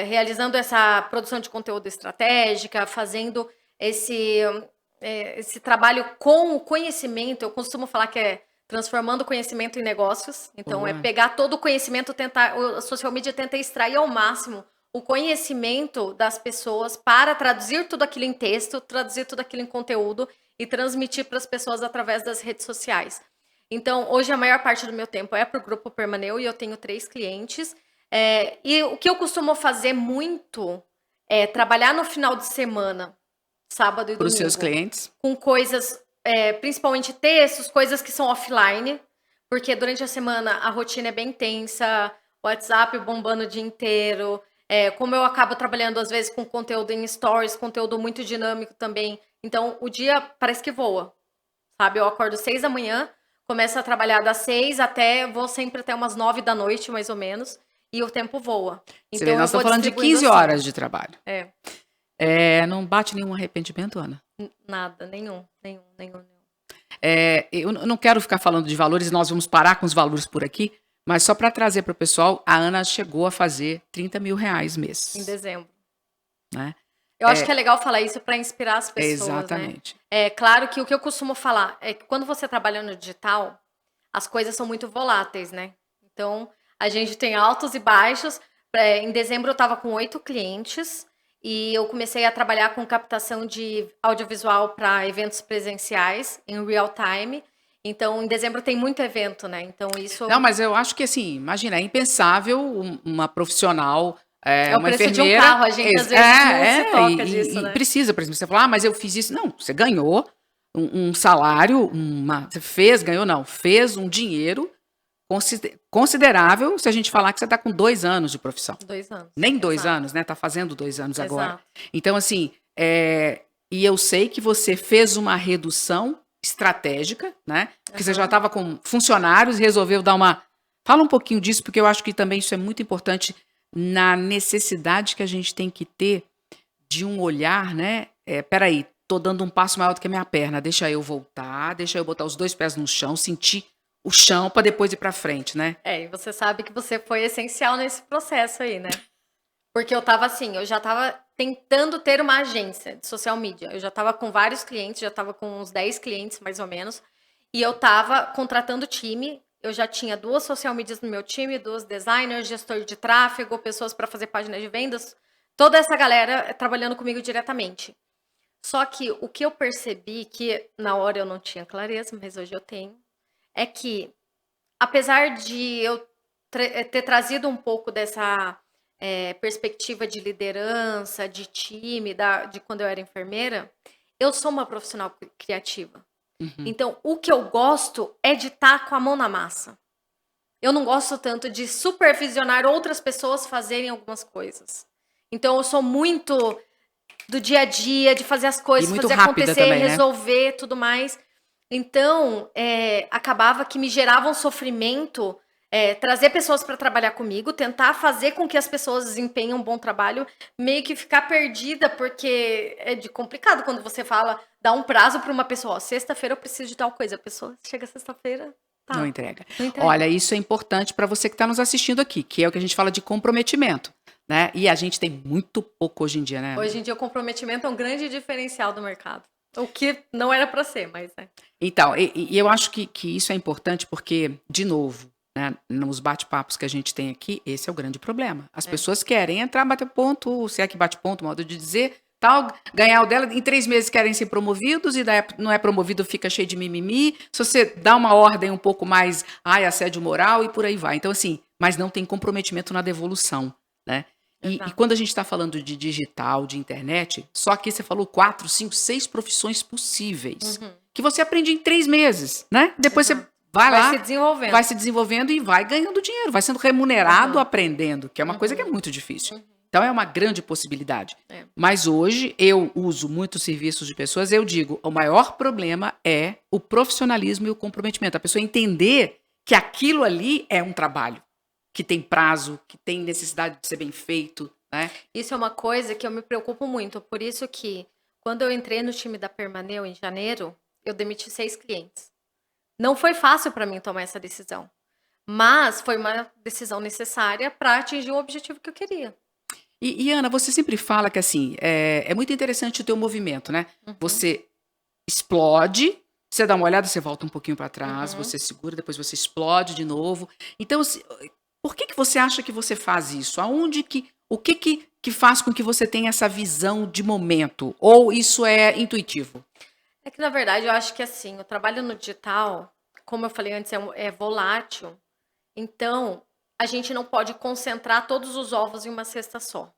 realizando essa produção de conteúdo estratégica, fazendo esse trabalho com o conhecimento. Eu costumo falar que é transformando o conhecimento em negócios. Então, Boa. é pegar todo o conhecimento, a social media tenta extrair ao máximo o conhecimento das pessoas para traduzir tudo aquilo em texto, traduzir tudo aquilo em conteúdo e transmitir para as pessoas através das redes sociais. Então, hoje a maior parte do meu tempo é para o Grupo Permaneu e eu tenho 3 clientes. E o que eu costumo fazer muito é trabalhar no final de semana, sábado e Para os domingo, seus clientes. com coisas, principalmente textos, coisas que são offline, porque durante a semana a rotina é bem intensa, WhatsApp bombando o dia inteiro. Como eu acabo trabalhando às vezes com conteúdo em stories, conteúdo muito dinâmico também, então o dia parece que voa, sabe? Eu acordo 6 da manhã, começo a trabalhar das 6 vou sempre até umas 9 da noite, mais ou menos, e o tempo voa. Você Então vê, nós eu vou estamos falando de distribuindo 15 assim. horas de trabalho. Não bate nenhum arrependimento, Ana? Nada, nenhum. Eu não quero ficar falando de valores, nós vamos parar com os valores por aqui, mas só para trazer para o pessoal, a Ana chegou a fazer R$30 mil mês. Em dezembro. Né? Eu acho que é legal falar isso para inspirar as pessoas, exatamente. né? É claro que o que eu costumo falar é que quando você trabalha no digital, as coisas são muito voláteis, né? Então, a gente tem altos e baixos. Em dezembro eu estava com 8 clientes e eu comecei a trabalhar com captação de audiovisual para eventos presenciais em real time. Então, em dezembro tem muito evento, né? Então, isso... Não, mas eu acho que, assim, imagina, é impensável uma profissional, É o uma preço de um enfermeira... carro, a gente às vezes não se toca disso, né? Precisa, por exemplo, você falar, mas eu fiz isso. Não, você ganhou um salário, você fez um dinheiro considerável se a gente falar que você está com 2 anos de profissão. 2 anos. Nem 2 exato. anos, né? Está fazendo 2 anos agora. Exato. Então, assim, e eu sei que você fez uma redução estratégica, né? Porque você já estava com funcionários e resolveu dar uma... Fala um pouquinho disso, porque eu acho que também isso é muito importante na necessidade que a gente tem que ter de um olhar, né? Peraí, tô dando um passo maior do que a minha perna, deixa eu voltar, deixa eu botar os 2 pés no chão, sentir o chão para depois ir para frente, né? E você sabe que você foi essencial nesse processo aí, né? Porque eu tava assim, eu já tava tentando ter uma agência de social media. Eu já tava com vários clientes, já tava com uns 10 clientes, mais ou menos. E eu tava contratando time. Eu já tinha 2 social medias no meu time, 2 designers, gestor de tráfego, pessoas para fazer páginas de vendas. Toda essa galera trabalhando comigo diretamente. Só que o que eu percebi, que na hora eu não tinha clareza, mas hoje eu tenho, é que, apesar de eu ter trazido um pouco dessa perspectiva de liderança, de time, de quando eu era enfermeira, eu sou uma profissional criativa. Uhum. Então, o que eu gosto é de estar com a mão na massa. Eu não gosto tanto de supervisionar outras pessoas fazerem algumas coisas. Então, eu sou muito do dia a dia, de fazer as coisas, fazer acontecer, também, resolver, né? Tudo mais. Então, acabava que me gerava um sofrimento trazer pessoas para trabalhar comigo, tentar fazer com que as pessoas desempenhem um bom trabalho, meio que ficar perdida, porque é complicado quando você fala, dá um prazo para uma pessoa, ó, sexta-feira eu preciso de tal coisa, a pessoa chega sexta-feira, tá, Não entrega. não entrega. Olha, isso é importante para você que está nos assistindo aqui, que é o que a gente fala de comprometimento, né? E a gente tem muito pouco hoje em dia, né? Hoje em dia o comprometimento é um grande diferencial do mercado. O que não era para ser, mas é. Então, e eu acho que isso é importante porque, de novo, né, nos bate-papos que a gente tem aqui, esse é o grande problema. As pessoas querem entrar, bater ponto, se é que bate ponto, modo de dizer, tal, ganhar o dela, em 3 meses querem ser promovidos e daí não é promovido, fica cheio de mimimi. Se você dá uma ordem um pouco mais, assédio moral e por aí vai. Então, assim, mas não tem comprometimento na devolução, né? E quando a gente está falando de digital, de internet, só que você falou 4, 5, 6 profissões possíveis, que você aprende em 3 meses, né? Depois você vai lá, vai se desenvolvendo e vai ganhando dinheiro, vai sendo remunerado aprendendo, que é uma coisa que é muito difícil. Então, é uma grande possibilidade. Mas hoje, eu uso muitos serviços de pessoas, eu digo, o maior problema é o profissionalismo e o comprometimento. A pessoa entender que aquilo ali é um trabalho, que tem prazo, que tem necessidade de ser bem feito, né? Isso é uma coisa que eu me preocupo muito, por isso que quando eu entrei no time da Permaneu em janeiro, eu demiti 6 clientes. Não foi fácil para mim tomar essa decisão, mas foi uma decisão necessária para atingir o objetivo que eu queria. E Ana, você sempre fala que assim, é muito interessante o teu movimento, né? Você explode, você dá uma olhada, você volta um pouquinho para trás, você segura, depois você explode de novo. Então, por que você acha que você faz isso? O que faz com que você tenha essa visão de momento? Ou isso é intuitivo? É que, na verdade, eu acho que assim, o trabalho no digital, como eu falei antes, é volátil. Então, a gente não pode concentrar todos os ovos em uma cesta só.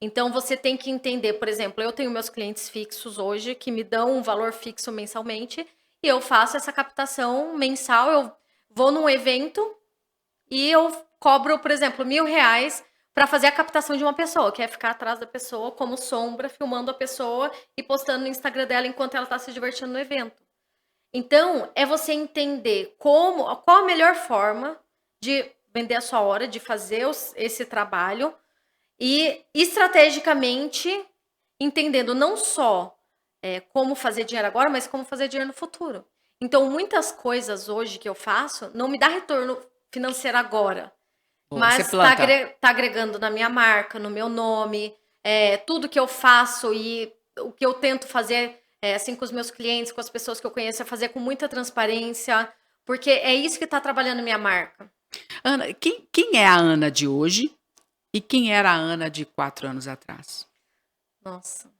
Então, você tem que entender, por exemplo, eu tenho meus clientes fixos hoje, que me dão um valor fixo mensalmente, e eu faço essa captação mensal, eu vou num evento e eu cobro, por exemplo, R$1.000 para fazer a captação de uma pessoa, que é ficar atrás da pessoa como sombra, filmando a pessoa e postando no Instagram dela enquanto ela está se divertindo no evento. Então, é você entender qual a melhor forma de vender a sua hora, de fazer esse trabalho e estrategicamente entendendo não só como fazer dinheiro agora, mas como fazer dinheiro no futuro. Então, muitas coisas hoje que eu faço não me dá retorno financeiro agora, mas está agregando na minha marca, no meu nome, tudo que eu faço e o que eu tento fazer assim com os meus clientes, com as pessoas que eu conheço, é fazer com muita transparência, porque é isso que está trabalhando minha marca. Ana, quem é a Ana de hoje e quem era a Ana de 4 anos atrás? Nossa.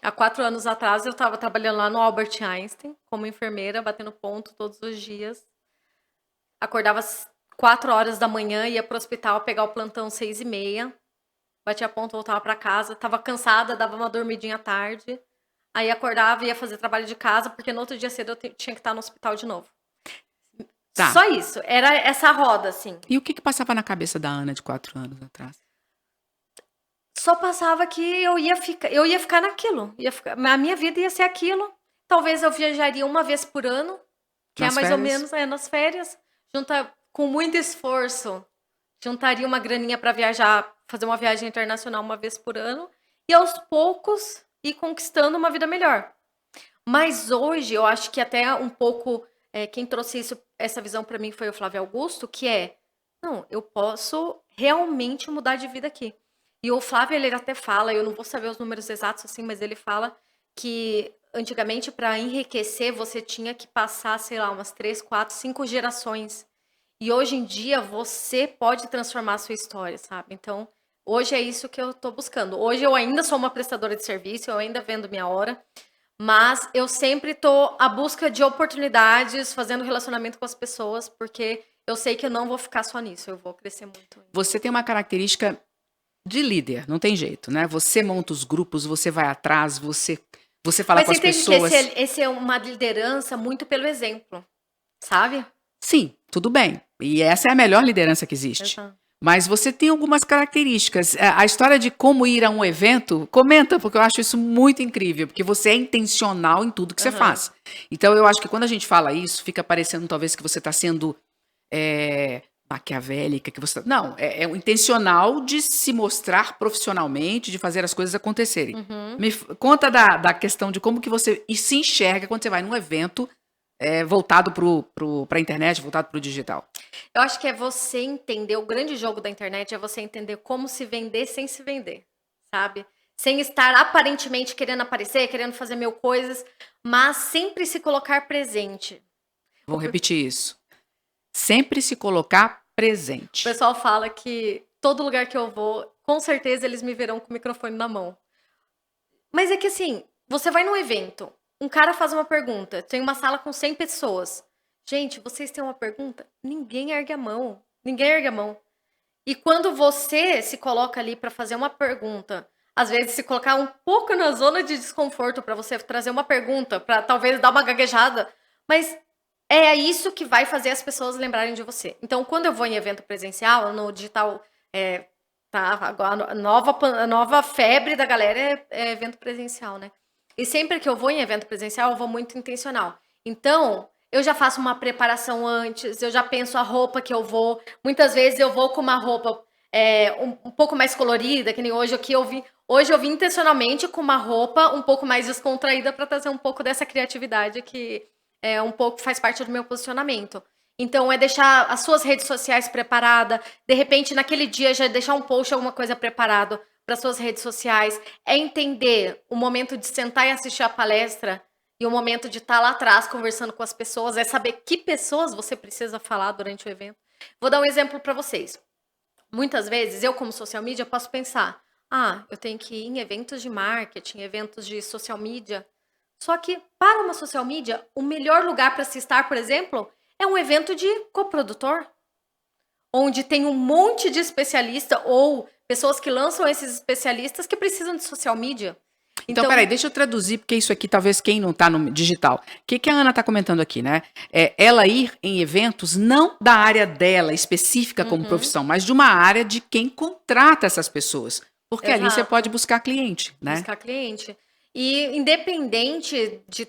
Há 4 anos atrás eu estava trabalhando lá no Albert Einstein, como enfermeira, batendo ponto todos os dias. Acordava às 4 horas da manhã, ia para o hospital pegar o plantão 6h30. Batia ponto, voltava para casa. Estava cansada, dava uma dormidinha à tarde. Aí acordava e ia fazer trabalho de casa, porque no outro dia cedo eu tinha que estar no hospital de novo. Tá. Só isso, era essa roda, assim. E o que passava na cabeça da Ana de 4 anos atrás? Só passava que eu ia ficar naquilo. A minha vida ia ser aquilo. Talvez eu viajaria uma vez por ano, que nas mais férias? Ou menos nas férias. Com muito esforço, juntaria uma graninha para viajar, fazer uma viagem internacional uma vez por ano. E aos poucos ir conquistando uma vida melhor. Mas hoje, eu acho que até um pouco... quem trouxe essa visão para mim foi o Flávio Augusto, que não, eu posso realmente mudar de vida aqui. E o Flávio, ele até fala, eu não vou saber os números exatos assim, mas ele fala que antigamente para enriquecer você tinha que passar, sei lá, umas 3, 4, 5 gerações. E hoje em dia você pode transformar a sua história, sabe? Então, hoje é isso que eu tô buscando. Hoje eu ainda sou uma prestadora de serviço, eu ainda vendo minha hora, mas eu sempre tô à busca de oportunidades, fazendo relacionamento com as pessoas, porque eu sei que eu não vou ficar só nisso, eu vou crescer muito. Você tem uma característica de líder, não tem jeito, né? Você monta os grupos, você vai atrás, você fala com as pessoas. Mas você entende que esse é uma liderança muito pelo exemplo, sabe? Sim, tudo bem. E essa é a melhor liderança que existe. Exato. Mas você tem algumas características. A história de como ir a um evento, comenta, porque eu acho isso muito incrível, porque você é intencional em tudo que você faz. Então, eu acho que quando a gente fala isso, fica parecendo talvez que você está sendo maquiavélica que você. Não, é o intencional de se mostrar profissionalmente, de fazer as coisas acontecerem. Uhum. Conta da questão de como que você se enxerga quando você vai num evento voltado para a internet, voltado para o digital. Eu acho que é você entender, o grande jogo da internet é você entender como se vender sem se vender, sabe? Sem estar aparentemente querendo aparecer, querendo fazer mil coisas, mas sempre se colocar presente. Vou repetir isso. Sempre se colocar O presente. pessoal fala que todo lugar que eu vou, com certeza eles me verão com o microfone na mão. Mas é que assim, você vai num evento, um cara faz uma pergunta, tem uma sala com 100 pessoas. Gente, vocês têm uma pergunta? Ninguém ergue a mão. Ninguém ergue a mão. E quando você se coloca ali para fazer uma pergunta, às vezes se colocar um pouco na zona de desconforto para você trazer uma pergunta, para talvez dar uma gaguejada, mas é isso que vai fazer as pessoas lembrarem de você. Então, quando eu vou em evento presencial, no digital, tá, agora a nova febre da galera é evento presencial, né? E sempre que eu vou em evento presencial, eu vou muito intencional. Então, eu já faço uma preparação antes, eu já penso a roupa que eu vou. Muitas vezes eu vou com uma roupa um pouco mais colorida, que nem hoje aqui eu vim. Hoje eu vim intencionalmente com uma roupa um pouco mais descontraída para trazer um pouco dessa criatividade que um pouco faz parte do meu posicionamento. Então, é deixar as suas redes sociais preparadas. De repente, naquele dia, já deixar um post, alguma coisa preparado para suas redes sociais. É entender o momento de sentar e assistir a palestra e o momento de estar lá atrás conversando com as pessoas. É saber que pessoas você precisa falar durante o evento. Vou dar um exemplo para vocês. Muitas vezes, eu como social media, posso pensar, eu tenho que ir em eventos de marketing, eventos de social media. Só que, para uma social media, o melhor lugar para se estar, por exemplo, é um evento de coprodutor, onde tem um monte de especialista ou pessoas que lançam esses especialistas que precisam de social media. Então, peraí, deixa eu traduzir, porque isso aqui talvez quem não está no digital. O que a Ana está comentando aqui, né? É ela ir em eventos não da área dela específica como profissão, mas de uma área de quem contrata essas pessoas. Porque ali você pode buscar cliente, né? Buscar cliente. E independente de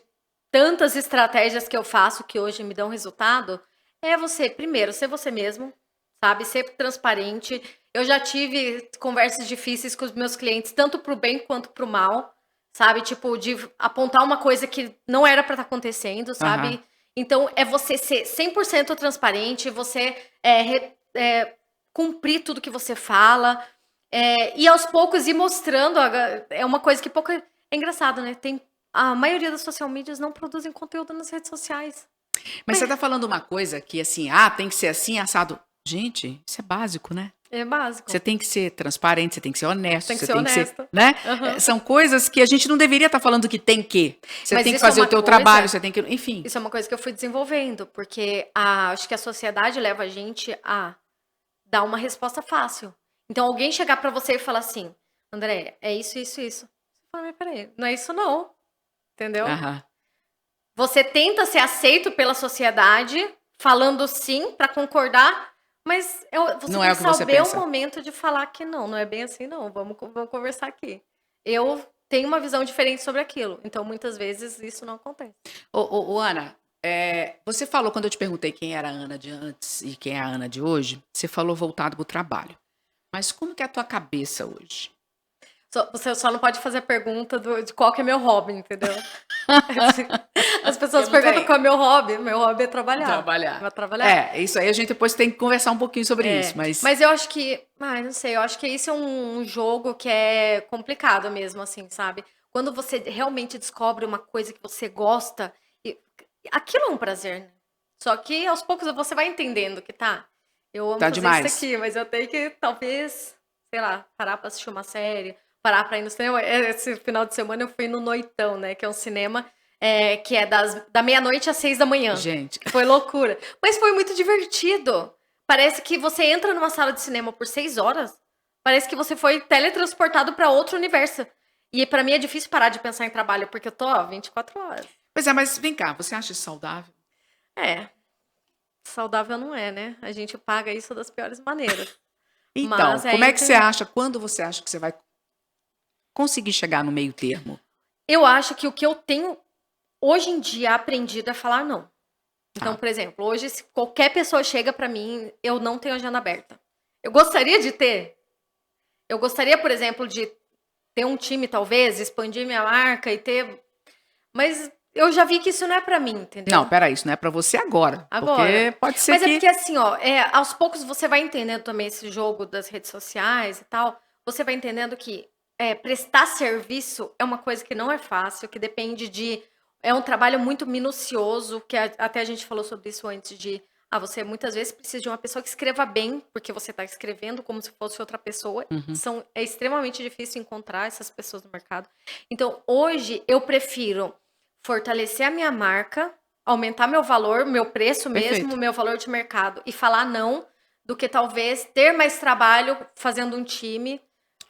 tantas estratégias que eu faço que hoje me dão resultado, é você, primeiro, ser você mesmo, sabe? Ser transparente. Eu já tive conversas difíceis com os meus clientes, tanto pro bem quanto pro mal, sabe? Tipo, de apontar uma coisa que não era para estar acontecendo, sabe? Aham. Então, é você ser 100% transparente, você cumprir tudo que você fala, e aos poucos ir mostrando. É uma coisa que pouco. É engraçado, né? A maioria das social medias não produzem conteúdo nas redes sociais. Mas você está falando uma coisa que assim, tem que ser assim, assado. Gente, isso é básico, né? É básico. Você tem que ser transparente, você tem que ser honesto, Tem que você ser tem que ser, honesto. né? Uhum. São coisas que a gente não deveria estar falando que tem que. Você Mas tem que isso é fazer uma o teu coisa- trabalho, você tem que, enfim. Isso é uma coisa que eu fui desenvolvendo, porque acho que a sociedade leva a gente a dar uma resposta fácil. Então, alguém chegar pra você e falar assim, André, é isso, isso, isso. Você fala, mas peraí, não é isso não. Entendeu? Aham. Você tenta ser aceito pela sociedade, falando sim pra concordar, mas você Não tem é o que que você saber pensa. o momento de falar que não é bem assim não, vamos conversar aqui. Eu tenho uma visão diferente sobre aquilo, então muitas vezes isso não acontece. Ô, Ana, você falou, quando eu te perguntei quem era a Ana de antes e quem é a Ana de hoje, você falou voltado para o trabalho. Mas como que é a tua cabeça hoje? Você só não pode fazer a pergunta de qual que é meu hobby, entendeu? As pessoas Eu não perguntam tenho. qual é meu hobby. Meu hobby é trabalhar. Trabalhar. Vai trabalhar. Isso aí a gente depois tem que conversar um pouquinho sobre isso, mas Mas eu acho que, não sei, eu acho que isso é um jogo que é complicado mesmo, assim, sabe? Quando você realmente descobre uma coisa que você gosta, aquilo é um prazer, né? Só que aos poucos você vai entendendo que eu amo tá fazer demais. isso aqui, mas eu tenho que, talvez, sei lá, parar pra assistir uma série, parar pra ir no cinema. Esse final de semana eu fui no Noitão, né? Que é um cinema que é da meia-noite às 6 da manhã. Gente, Foi loucura. Mas foi muito divertido. Parece que você entra numa sala de cinema por 6 horas, parece que você foi teletransportado pra outro universo. E pra mim é difícil parar de pensar em trabalho, porque eu tô 24 horas. pois é, mas vem cá, você acha isso saudável? Saudável não é, né? A gente paga isso das piores maneiras. Então, Mas como é que você acha, quando você acha que você vai conseguir chegar no meio termo? Eu acho que o que eu tenho hoje em dia aprendido é falar não. Então, Tá. por exemplo, hoje se qualquer pessoa chega pra mim, eu não tenho agenda aberta. Eu gostaria de ter. Eu gostaria, por exemplo, de ter um time, talvez, expandir minha marca e ter. Mas eu já vi que isso não é pra mim, Não, entendeu? peraí, isso não é pra você agora. Agora. Porque pode ser Mas é que. porque assim, ó, aos poucos você vai entendendo também esse jogo das redes sociais e tal. Você vai entendendo que prestar serviço é uma coisa que não é fácil, que depende de. É um trabalho muito minucioso, que até a gente falou sobre isso antes de. Você muitas vezes precisa de uma pessoa que escreva bem, porque você está escrevendo como se fosse outra pessoa. Uhum. É extremamente difícil encontrar essas pessoas no mercado. Então, hoje, eu prefiro fortalecer a minha marca, aumentar meu valor, meu preço mesmo, Perfeito. meu valor de mercado e falar não, do que talvez ter mais trabalho fazendo um time.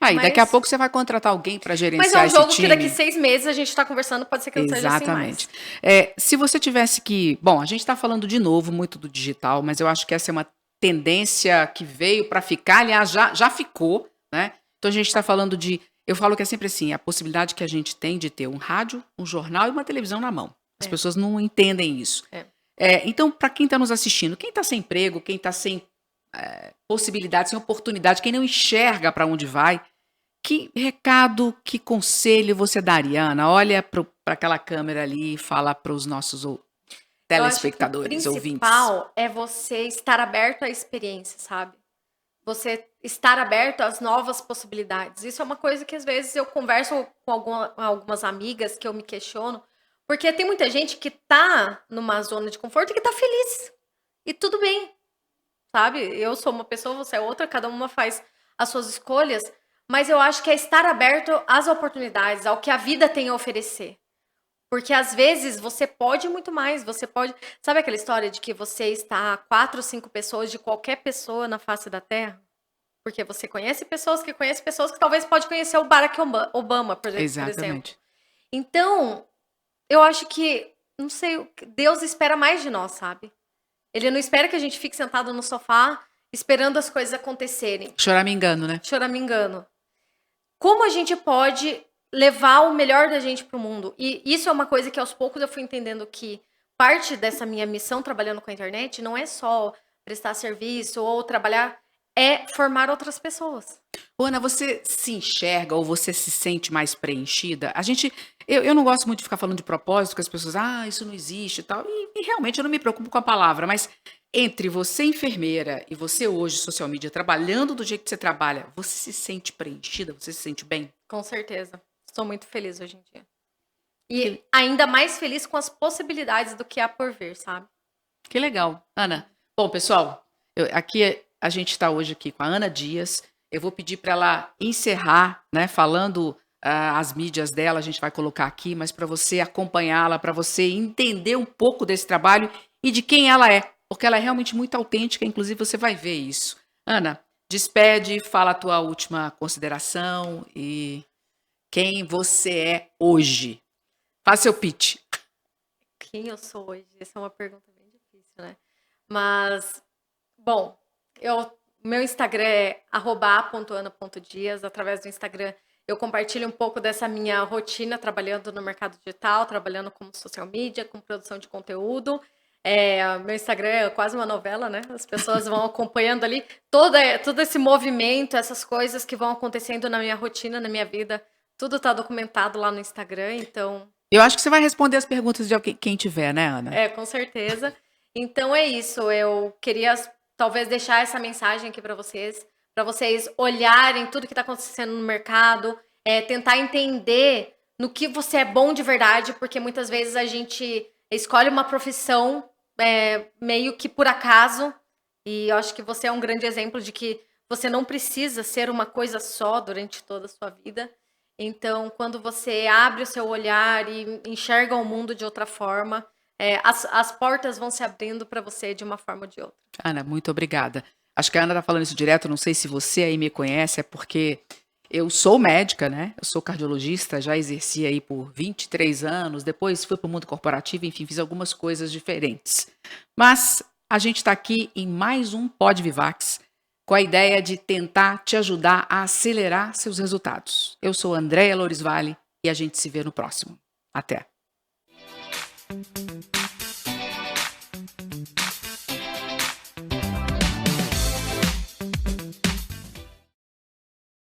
Aí, daqui a Mas- pouco você vai contratar alguém para Mas é gerenciar um esse jogo que time. daqui 6 meses a gente tá conversando, pode ser que não seja assim Exatamente. mais. Se você tivesse que. Bom, a gente está falando de novo muito do digital, mas eu acho que essa é uma tendência que veio para ficar, aliás, já ficou, né? Então a gente está falando de. Eu falo que é sempre assim, a possibilidade que a gente tem de ter um rádio, um jornal e uma televisão na mão. As É. pessoas não entendem isso. É. Então, para quem está nos assistindo, quem está sem emprego, quem está sem possibilidade, sem oportunidade, quem não enxerga para onde vai, que recado, que conselho você daria, Ana? Olha para aquela câmera ali e fala para os nossos telespectadores, Eu acho que o ouvintes. principal é você estar aberto à experiência, sabe? Você estar aberto às novas possibilidades. Isso é uma coisa que às vezes eu converso com algumas amigas que eu me questiono, porque tem muita gente que tá numa zona de conforto e que tá feliz. E tudo bem, sabe? Eu sou uma pessoa, você é outra, cada uma faz as suas escolhas, mas eu acho que é estar aberto às oportunidades, ao que a vida tem a oferecer. Porque às vezes você pode muito mais, você pode. Sabe aquela história de que você está a 4, 5 pessoas de qualquer pessoa na face da Terra? Porque você conhece pessoas que talvez pode conhecer o Barack Obama, por exemplo. Exatamente. Então, eu acho que, não sei, Deus espera mais de nós, sabe? Ele não espera que a gente fique sentado no sofá esperando as coisas acontecerem. Choramingando, né? Choramingando. Como a gente pode levar o melhor da gente pro mundo? E isso é uma coisa que aos poucos eu fui entendendo que parte dessa minha missão trabalhando com a internet não é só prestar serviço ou trabalhar, é formar outras pessoas. Ana, você se enxerga ou você se sente mais preenchida? Eu não gosto muito de ficar falando de propósito, que as pessoas, isso não existe e tal. E realmente eu não me preocupo com a palavra, mas entre você, enfermeira, e você hoje, social media, trabalhando do jeito que você trabalha, você se sente preenchida? Você se sente bem? Com certeza. Estou muito feliz hoje em dia. E ainda mais feliz com as possibilidades do que há por vir, sabe? Que legal. Ana, bom, pessoal, aqui a gente está hoje aqui com a Ana Dias. Eu vou pedir para ela encerrar, né, falando as mídias dela, a gente vai colocar aqui, mas para você acompanhá-la, para você entender um pouco desse trabalho e de quem ela é, porque ela é realmente muito autêntica, inclusive você vai ver isso. Ana, despede, fala a tua última consideração e quem você é hoje. Faça seu pitch. Quem eu sou hoje? Essa é uma pergunta bem difícil, né? Mas, bom, meu Instagram é @a.ana.dias. Através do Instagram eu compartilho um pouco dessa minha rotina trabalhando no mercado digital, trabalhando como social media, com produção de conteúdo. Meu Instagram é quase uma novela, né? As pessoas vão acompanhando ali todo esse movimento, essas coisas que vão acontecendo na minha rotina, na minha vida. Tudo está documentado lá no Instagram, então... Eu acho que você vai responder as perguntas de quem tiver, né, Ana? Com certeza. Então é isso. Eu queria talvez deixar essa mensagem aqui para vocês olharem tudo que está acontecendo no mercado, tentar entender no que você é bom de verdade, porque muitas vezes a gente escolhe uma profissão meio que por acaso, e eu acho que você é um grande exemplo de que você não precisa ser uma coisa só durante toda a sua vida. Então, quando você abre o seu olhar e enxerga o mundo de outra forma, as portas vão se abrindo para você de uma forma ou de outra. Ana, muito obrigada. Acho que a Ana está falando isso direto, não sei se você aí me conhece, é porque eu sou médica, né? Eu sou cardiologista, já exerci aí por 23 anos, depois fui para o mundo corporativo, enfim, fiz algumas coisas diferentes. Mas a gente está aqui em mais um Pod Vivax, com a ideia de tentar te ajudar a acelerar seus resultados. Eu sou Andréia Loures Vale e a gente se vê no próximo. Até!